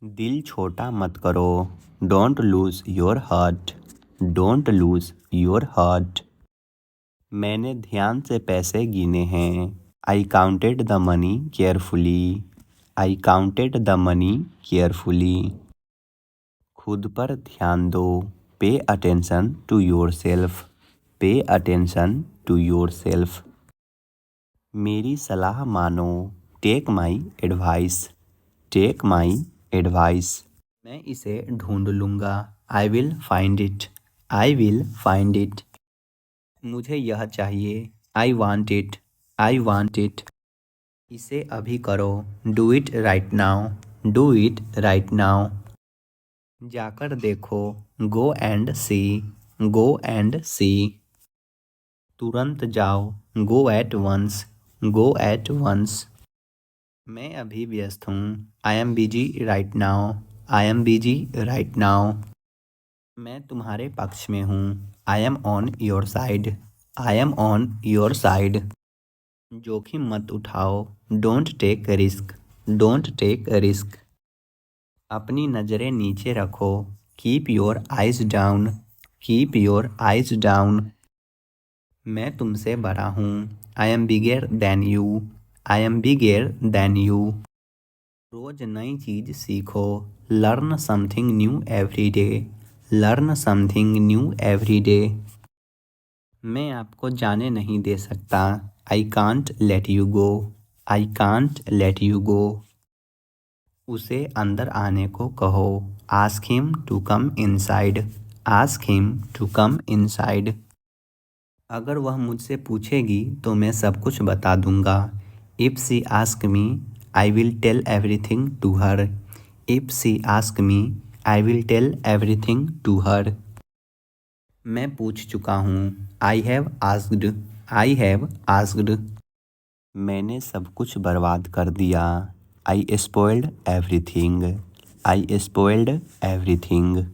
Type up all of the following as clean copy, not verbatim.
दिल छोटा मत करो। Don't lose your heart. Don't lose your heart. मैंने ध्यान से पैसे गिने हैं। I counted the money carefully. I counted the money carefully. खुद पर ध्यान दो। Pay attention to yourself. Pay attention to yourself. मेरी सलाह मानो। Take my advice. Take my advice. मैं इसे ढूंढ लूँगा। I will find it. I will find it. मुझे यह चाहिए। I want it. I want it. इसे अभी करो। Do it right now. Do it right now. जाकर देखो। Go and see. Go and see. तुरंत जाओ। Go at once. Go at once. मैं अभी व्यस्त हूँ। I am busy right now. I am busy right now. मैं तुम्हारे पक्ष में हूँ। I am on your side. I am on your side. जोखिम मत उठाओ। Don't take risk. Don't take risk. अपनी नज़रें नीचे रखो। Keep your eyes down. Keep your eyes down. मैं तुमसे बड़ा हूँ। I am bigger than you. I am bigger than you. रोज नई चीज़ सीखो। Learn something new every day. Learn something new every day. मैं आपको जाने नहीं दे सकता। I can't let you go. I can't let you go. उसे अंदर आने को कहो। Ask him to come inside. Ask him to come inside. अगर वह मुझसे पूछेगी तो मैं सब कुछ बता दूंगा। If she ask me I will tell everything to her. If she ask me I will tell everything to her. मैं पूछ चुका हूँ। I have asked. I have asked. मैंने सब कुछ बर्बाद कर दिया। I spoiled everything. I spoiled everything.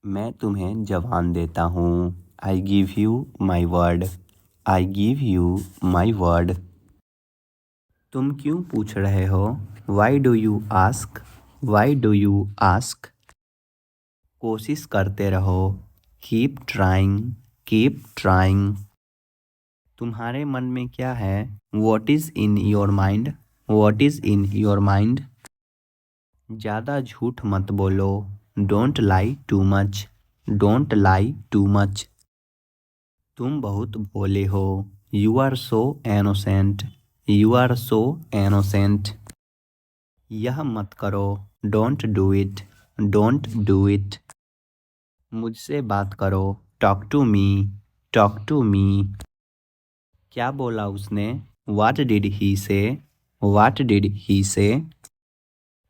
मैं तुम्हें जबान देता हूँ। I give you my word. I give you my word. तुम क्यों पूछ रहे हो? Why do you ask? Y do you ask? कोशिश करते रहो। Keep trying. Keep trying. तुम्हारे मन में क्या है? What is in your mind? What is in your mind? ज़्यादा झूठ मत बोलो। Don't lie too much. Don't lie too much. तुम बहुत भोले हो। You are so innocent. You are so innocent. यह मत करो। Don't do it. Don't do it. मुझसे बात करो। Talk to me. Talk to me. क्या बोला उसने? वाट डिड ही से? वाट डिड ही से?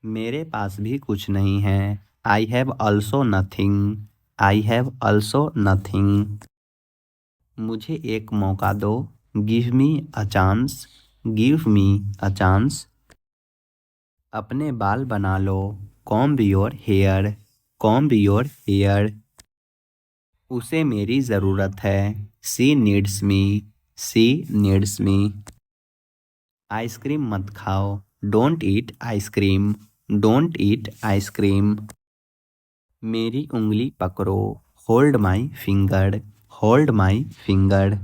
मेरे पास भी कुछ नहीं है। I have also nothing. I have also nothing. मुझे एक मौका दो। Give me a chance. Give me a chance. अपने बाल बना लो। Comb your hair. Comb your hair. उसे मेरी ज़रूरत है। She needs me. She needs me. Ice cream मत खाओ। Don't eat ice cream. Don't eat ice cream. मेरी उंगली पकड़ो। Hold my finger. Hold my finger.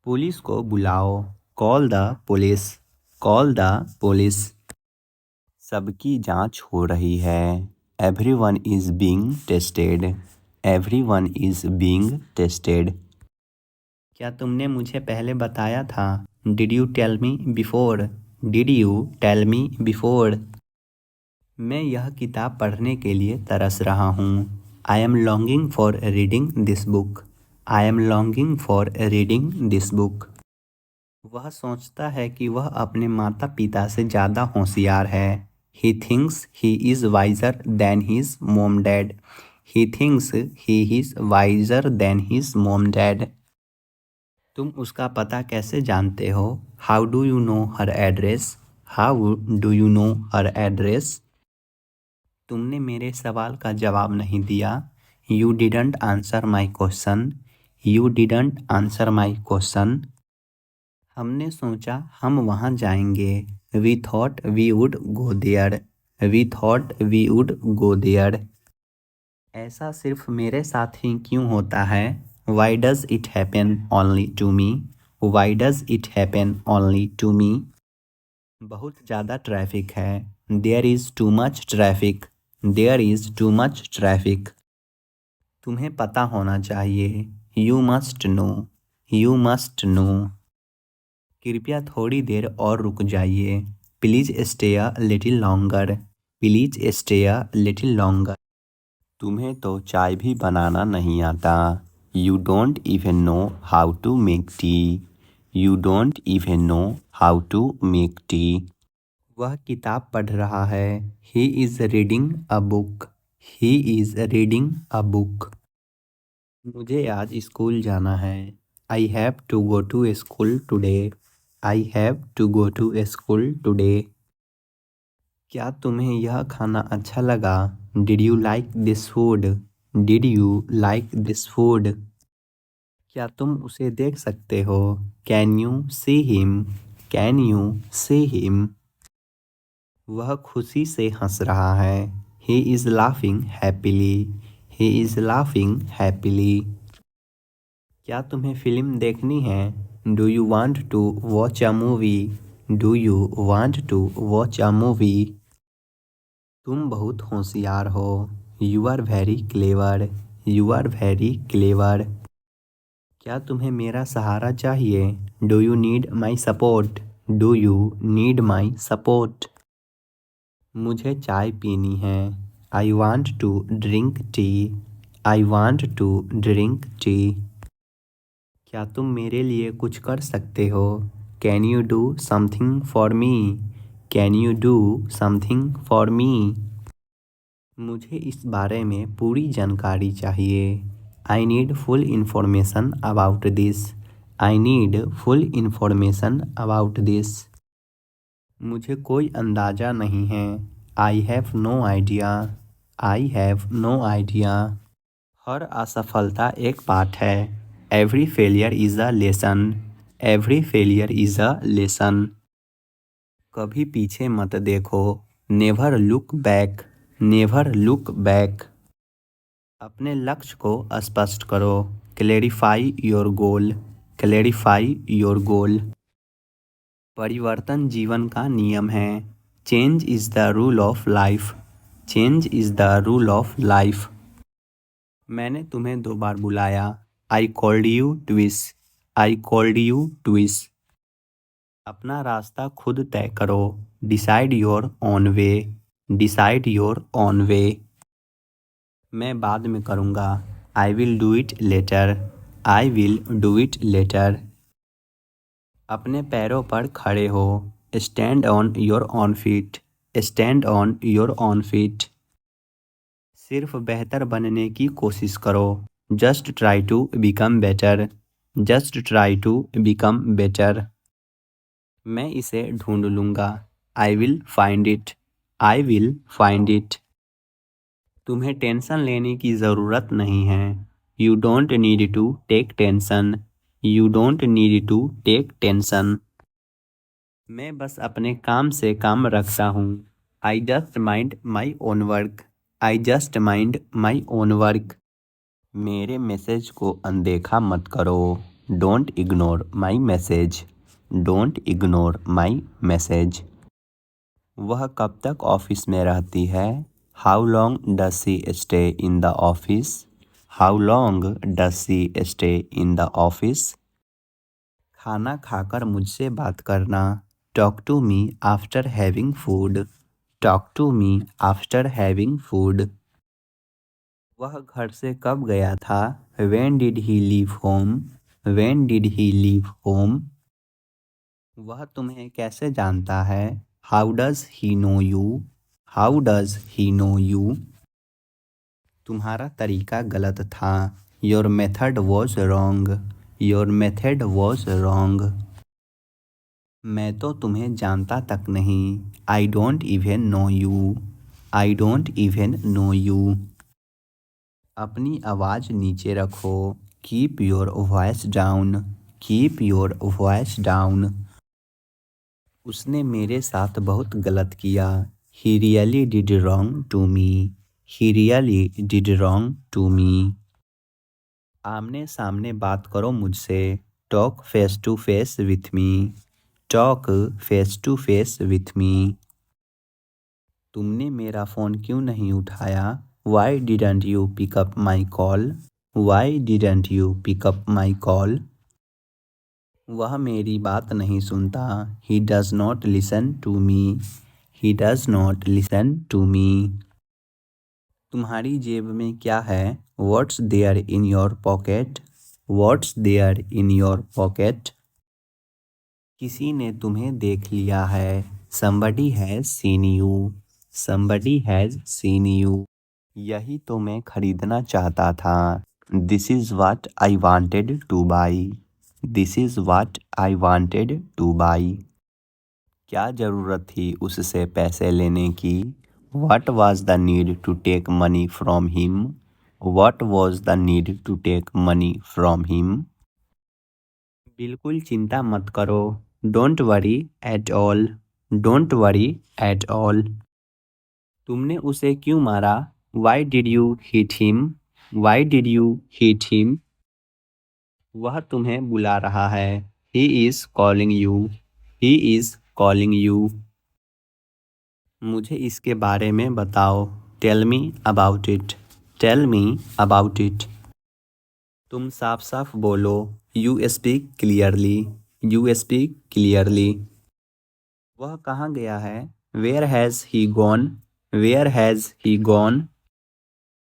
Police को बुलाओ। Call the police. Call the police. सबकी जांच हो रही है। Everyone is being tested. Everyone is being tested. क्या तुमने मुझे पहले बताया था? Did you tell me before? Did you tell me before? मैं यह किताब पढ़ने के लिए तरस रहा हूँ। I am longing for reading this book. I am longing for reading this book. वह सोचता है कि वह अपने माता पिता से ज़्यादा होशियार है। He thinks he is wiser than his mom dad. He thinks he is wiser than his mom dad. तुम उसका पता कैसे जानते हो? How do you know her address? How do you know her address? तुमने मेरे सवाल का जवाब नहीं दिया। You didn't answer my question. You didn't answer my question. हमने सोचा हम वहाँ जाएंगे। We thought we would go there. We thought we would go there. ऐसा सिर्फ मेरे साथ ही क्यों होता है? Why does it happen only to me? Why does it happen only to me? बहुत ज़्यादा ट्रैफिक है। There is too much traffic. There is too much traffic. तुम्हें पता होना चाहिए। You must know. You must know. कृपया थोड़ी देर और रुक जाइए। Please stay a little longer. Please stay a little longer. तुम्हें तो चाय भी बनाना नहीं आता। You don't even know how to make tea. You don't even know how to make tea. वह किताब पढ़ रहा है। He is reading a book. He is reading a book. मुझे आज स्कूल जाना है। I have to go to school today. I have to go to school today. क्या तुम्हें यह खाना अच्छा लगा? Did you like this food? Did you like this food? क्या तुम उसे देख सकते हो? Can you see him? Can you see him? वह खुशी से हंस रहा है। He is laughing happily. He is laughing happily. क्या तुम्हें फिल्म देखनी है? Do you want to watch a movie? Do you want to watch a movie? तुम बहुत होशियार हो। You are very clever. You are very clever. क्या तुम्हें मेरा सहारा चाहिए? Do you need my support? Do you need my support? मुझे चाय पीनी है। I want to drink tea. I want to drink tea. क्या तुम मेरे लिए कुछ कर सकते हो? Can you do something for me? Can you do something for me? मुझे इस बारे में पूरी जानकारी चाहिए। I need full information about this. I need full information about this. मुझे कोई अंदाज़ा नहीं है। I have no idea. I have no idea. हर असफलता एक पाठ है। Every failure is a lesson. Every failure is a lesson. कभी पीछे मत देखो। Never look back. Never look back. अपने लक्ष्य को स्पष्ट करो। Clarify your goal. Clarify your goal. परिवर्तन जीवन का नियम है। Change is the rule of life. Change is the rule of life. मैंने तुम्हें 2 बार बुलाया। I called you twice. I called you twice. अपना रास्ता खुद तय करो। Decide your own way. Decide your own way. मैं बाद में करूँगा। I will do it later. I will do it later. अपने पैरों पर खड़े हो। Stand on your own feet. Stand on your own feet. सिर्फ बेहतर बनने की कोशिश करो। Just try to become better. Just try to become better. मैं इसे ढूंढ लूँगा। I will find it. I will find it. तुम्हें टेंशन लेने की ज़रूरत नहीं है। You don't need to take tension. You don't need to take tension. मैं बस अपने काम से काम रखता हूँ। I just mind my own work. I just mind my own work. मेरे मैसेज को अनदेखा मत करो। Don't ignore my message. Don't ignore my message. वह कब तक ऑफिस में रहती है? How long does she stay in the office? How long does she stay in the office? खाना खाकर मुझसे बात करना। Talk to me after having food. Talk to me after having food. वह घर से कब गया था? When did he leave home? When did he leave home? वह तुम्हें कैसे जानता है? How does he know you? How does he know you? तुम्हारा तरीका गलत था। Your method was wrong. Your method was wrong. मैं तो तुम्हें जानता तक नहीं। I don't even know you. I don't even know you. अपनी आवाज़ नीचे रखो। Keep your voice down. Keep your voice down. उसने मेरे साथ बहुत गलत किया। He really did wrong to me. He really did wrong to me. आमने सामने बात करो मुझसे. Talk face to face with me. Talk face to face with me. तुमने मेरा फ़ोन क्यों नहीं उठाया? Why didn't you pick up my call? Why didn't you pick up my call? वह मेरी बात नहीं सुनता. He does not listen to me. He does not listen to me. तुम्हारी जेब में क्या है? What's there in your pocket? What's there in your pocket? किसी ने तुम्हें देख लिया है. Somebody has seen you. Somebody has seen you. यही तो मैं खरीदना चाहता था. This is what I wanted to buy. This is what I wanted to buy. क्या ज़रूरत थी उससे पैसे लेने की? What was the need to take money from him? What was the need to take money from him? बिल्कुल चिंता मत करो. Don't worry at all. Don't worry at all. तुमने उसे क्यों मारा? Why did you hit him? Why did you hit him? वह तुम्हें बुला रहा है. He is calling you. He is calling you. मुझे इसके बारे में बताओ. Tell me about it. Tell me about it. तुम साफ साफ बोलो. You speak clearly. You speak clearly. वह कहाँ गया है? Where has he gone? Where has he gone?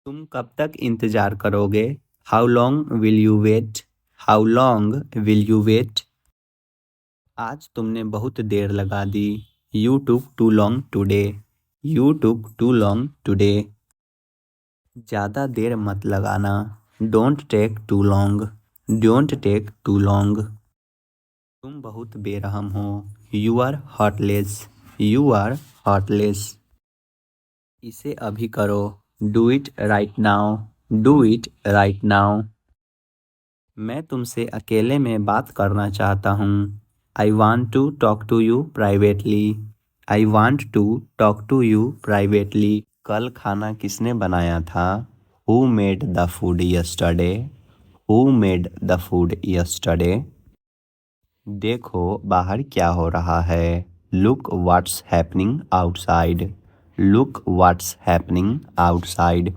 तुम कब तक इंतज़ार करोगे? How long will you wait? How long will you wait? आज तुमने बहुत देर लगा दी. You took too long today. You took too long today. ज़्यादा देर मत लगाना. Don't take too long. Don't take too long. तुम बहुत बेरहम हो. You are heartless. You are heartless. इसे अभी करो. Do it right now. Do it right now. मैं तुमसे अकेले में बात करना चाहता हूँ. I want to talk to you privately. I want to talk to you privately. कल खाना किसने बनाया था? Who made the food yesterday? Who made the food yesterday? देखो बाहर क्या हो रहा है. Look what's happening outside. Look what's happening outside.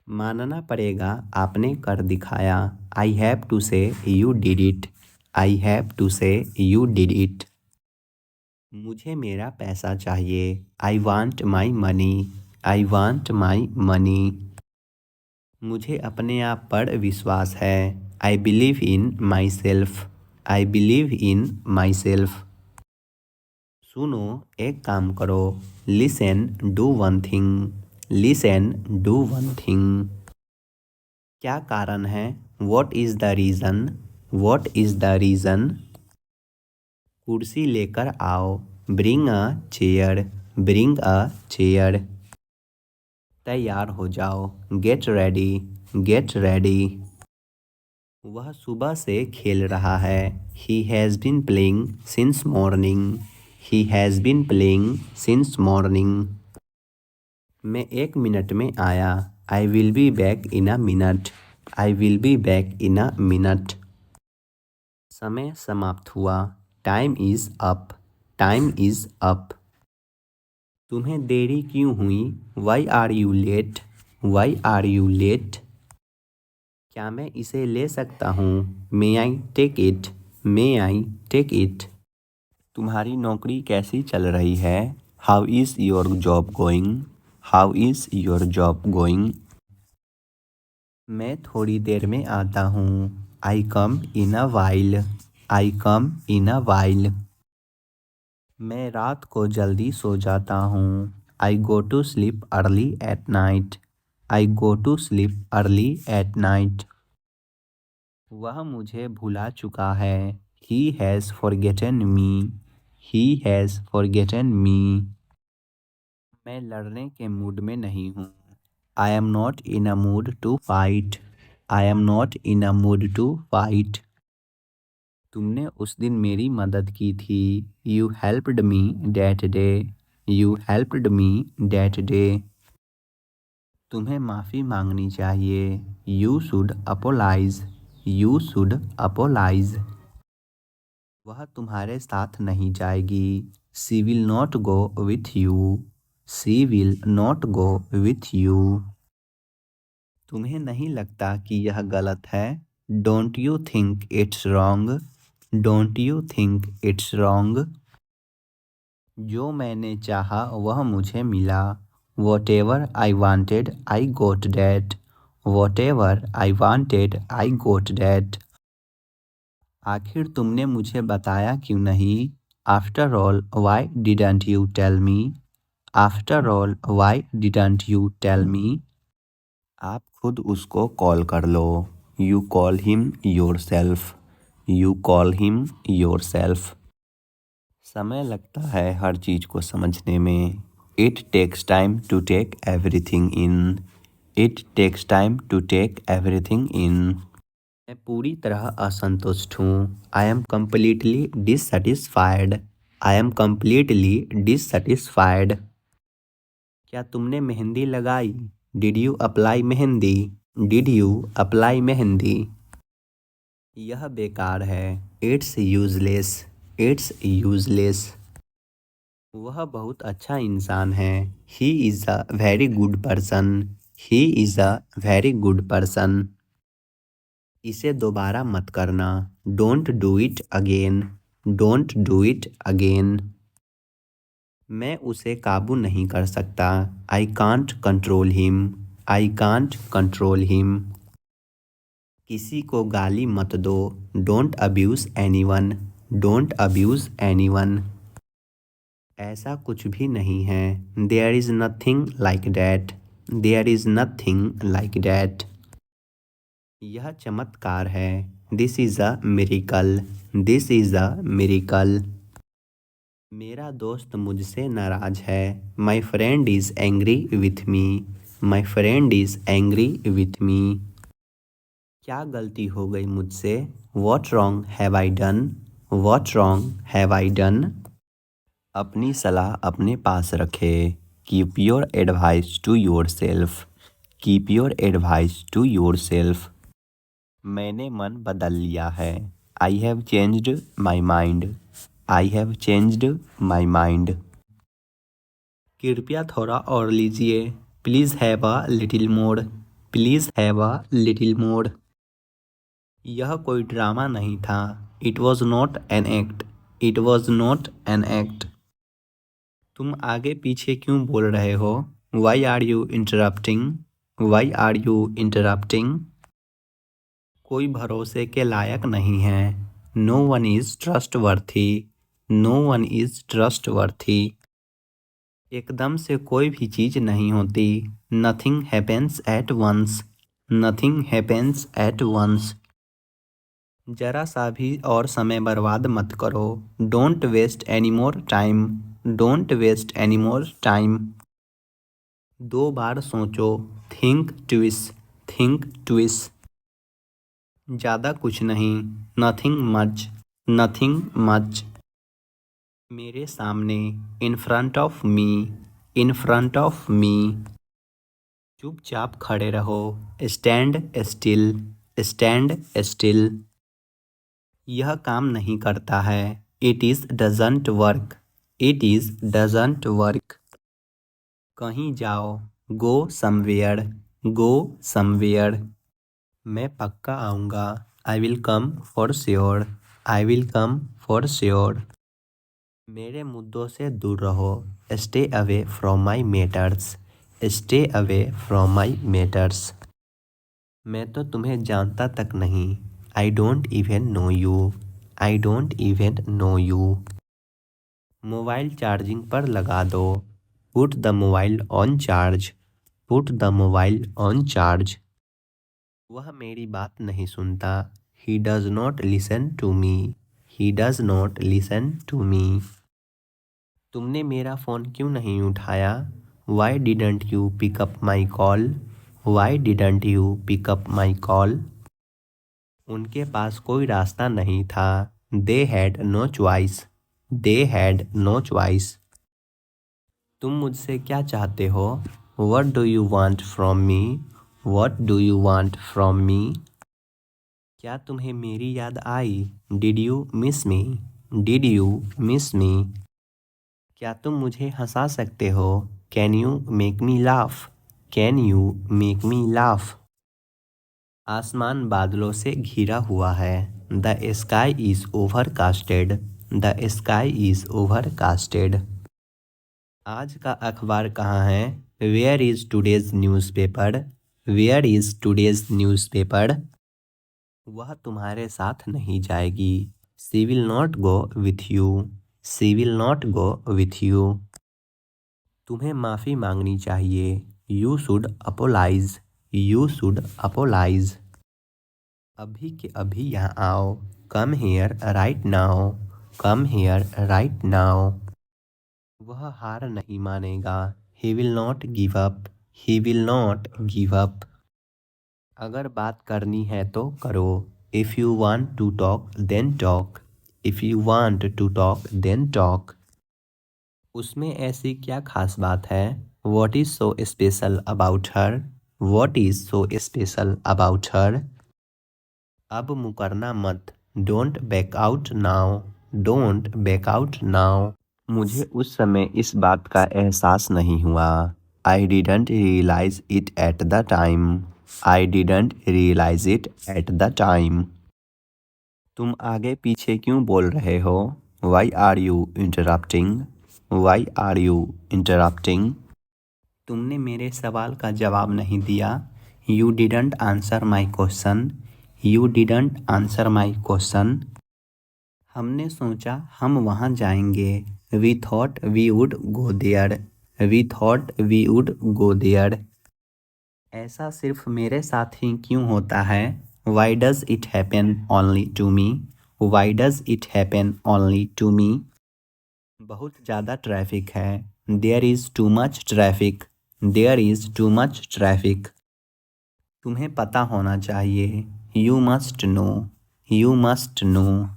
मानना पड़ेगा आपने कर दिखाया. I have to say you did it. I have to say you did it. मुझे मेरा पैसा चाहिए. I want my money. I want my money. मुझे अपने आप पर विश्वास है. I believe in myself. I believe in myself. सुनो एक काम करो. Listen, do one thing. Listen, do one thing. क्या कारण है? What is the reason? What is the reason? कुर्सी लेकर आओ. Bring a chair. Bring a chair. तैयार हो जाओ. Get ready. Get ready. वह सुबह से खेल रहा है. He has been playing since morning. He has been playing since morning. मैं 1 मिनट में आया. I will be back in a minute. I will be back in a minute. समय समाप्त हुआ. Time is up. Time is up. तुम्हें देरी क्यों हुई? Why are you late? Why are you late? क्या मैं इसे ले सकता हूँ? May I take it? May I take it? तुम्हारी नौकरी कैसी चल रही है? How is your job going? How is your job going? मैं थोड़ी देर में आता हूँ. I come in a while. I come in a while. मैं रात को जल्दी सो जाता हूँ. I go to sleep early at night. I go to sleep early at night. वह मुझे भुला चुका है. He has forgotten me. He has forgotten me. मैं लड़ने के मूड में नहीं हूँ. I am not in a mood to fight. I am not in a mood to fight. तुमने उस दिन मेरी मदद की थी. You helped me that day. You helped me that day. तुम्हें माफ़ी मांगनी चाहिए। You should apologize. You should apologize. वह तुम्हारे साथ नहीं जाएगी। She will not go with you. She will not go with you. तुम्हें नहीं लगता कि यह गलत है। Don't you think it's wrong? Don't you think it's wrong? जो मैंने चाहा वह मुझे मिला। Whatever I wanted, I got that. Whatever I wanted, I got that. आखिर तुमने मुझे बताया क्यों नहीं? After all, why didn't you tell me? After all, why didn't you tell me? आप खुद उसको कॉल कर लो। You call him yourself. You call him yourself. समय लगता है हर चीज़ को समझने में। It takes time to take everything in. It takes time to take everything in. मैं पूरी तरह असंतुष्ट हूँ। I am completely dissatisfied. I am completely dissatisfied. क्या तुमने मेहंदी लगाई? Did you apply mehndi? Did you apply mehndi? यह बेकार है। It's useless. It's useless. वह बहुत अच्छा इंसान है। He is a very good person. He is a very good person. इसे दोबारा मत करना। Don't do it again. Don't do it again. मैं उसे काबू नहीं कर सकता। I can't control him. I can't control him. किसी को गाली मत दो। Don't abuse anyone. Don't abuse anyone. ऐसा कुछ भी नहीं है। There is nothing like that. There is nothing like that. यह चमत्कार है। This is a miracle. This is a miracle. मेरा दोस्त मुझसे नाराज है। My friend is angry with me. My friend is angry with me. क्या गलती हो गई मुझसे? What wrong have I done? What wrong have I done? अपनी सलाह अपने पास रखे। Keep your advice to yourself. Keep your advice to yourself. मैंने मन बदल लिया है। I have changed my mind. I have changed my mind. कृपया थोड़ा और लीजिए। Please have a little more. Please have a little more. यह कोई ड्रामा नहीं था। It was not an act. It was not an act. तुम आगे पीछे क्यों बोल रहे हो? Why are you interrupting? Why are you interrupting? कोई भरोसे के लायक नहीं है। No one is trustworthy. No one is trustworthy. एकदम से कोई भी चीज़ नहीं होती। Nothing happens at once. Nothing happens at once. जरा सा भी और समय बर्बाद मत करो। Don't waste any more time. Don't waste any more time. 2 बार सोचो। Think twice. Think twice. ज़्यादा कुछ नहीं। Nothing much. Nothing much. मेरे सामने। In front of me. In front of me. चुपचाप खड़े रहो। Stand still. Stand still. यह काम नहीं करता है। It is doesn't work. It is doesn't work. कहीं जाओ। Go somewhere. Go somewhere. मैं पक्का आऊँगा। I will come for sure. I will come for sure. मेरे मुद्दों से दूर रहो। Stay away from my matters. Stay away from my matters. मैं तो तुम्हें जानता तक नहीं। I don't even know you. I don't even know you. Mobile charging पर लगा दो। Put the mobile on charge. Put the mobile on charge. वह मेरी बात नहीं सुनता। He does not listen to me. He does not listen to me. तुमने मेरा फ़ोन क्यों नहीं उठाया? Why didn't you pick up my call? Why didn't you pick up my call? उनके पास कोई रास्ता नहीं था। They had no choice. They had no choice. तुम मुझसे क्या चाहते हो? What do you want from me? What do you want from me? क्या तुम्हें मेरी याद आई? Did you miss me? Did you miss me? क्या तुम मुझे हंसा सकते हो? Can you make me laugh? Can you make me laugh? आसमान बादलों से घिरा हुआ है। The sky is overcasted. The sky is overcasted. आज का अखबार कहाँ है? Where is today's newspaper? Where is today's newspaper? वह तुम्हारे साथ नहीं जाएगी। She will not go with you. She will not go with you. तुम्हें माफ़ी मांगनी चाहिए। You should apologize. You should apologize. अभी के अभी यहाँ आओ। Come here right now. Come here right now. वह हार नहीं मानेगा। He will not give up. He will not give up. अगर बात करनी है तो करो। If you want to talk, then talk. If you want to talk, then talk. उसमें ऐसी क्या खास बात है? What is so special about her? What is so special about her? अब मुकरना मत। Don't back out now. Don't back out now. मुझे उस समय इस बात का एहसास नहीं हुआ। I didn't realize it at the time. I didn't realize it at the time. तुम आगे पीछे क्यों बोल रहे हो? Why are you interrupting? Why are you interrupting? तुमने मेरे सवाल का जवाब नहीं दिया। You didn't answer my question. You didn't answer my question. हमने सोचा हम वहाँ जाएंगे। We thought we would go there. We thought we would go there. ऐसा सिर्फ मेरे साथ ही क्यों होता है? Why does it happen only to me? Why does it happen only to me? बहुत ज़्यादा ट्रैफिक है। There is too much traffic. There is too much traffic. तुम्हें पता होना चाहिए। You must know. You must know.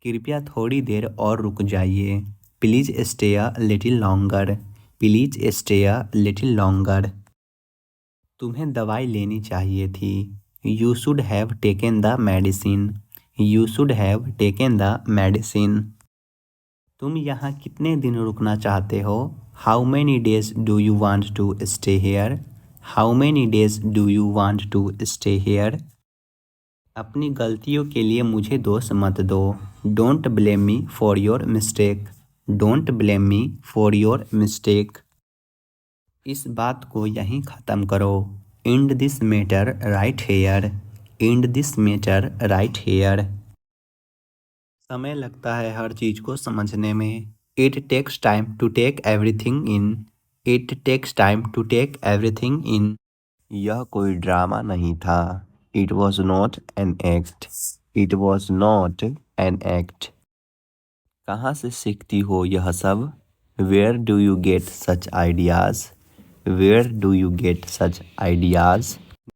कृपया थोड़ी देर और रुक जाइए। Please stay a little longer. Please stay a little longer. तुम्हें दवाई लेनी चाहिए थी। You should have taken the medicine. You should have taken the medicine. तुम यहाँ कितने दिन रुकना चाहते हो? How many days do you want to stay here? How many days do you want to stay here? अपनी गलतियों के लिए मुझे दोष मत दो। Don't blame me for your mistake. Don't blame me for your mistake. इस बात को यहीं ख़त्म करो। End this matter right here. End this matter right here. समय लगता है हर चीज़ को समझने में। It takes time to take everything in. It takes time to take everything in. यह कोई ड्रामा नहीं था। It was not an act. It was not an act. कहाँ से सीखती हो यह सब? Where do you get such ideas? Where do you get such ideas?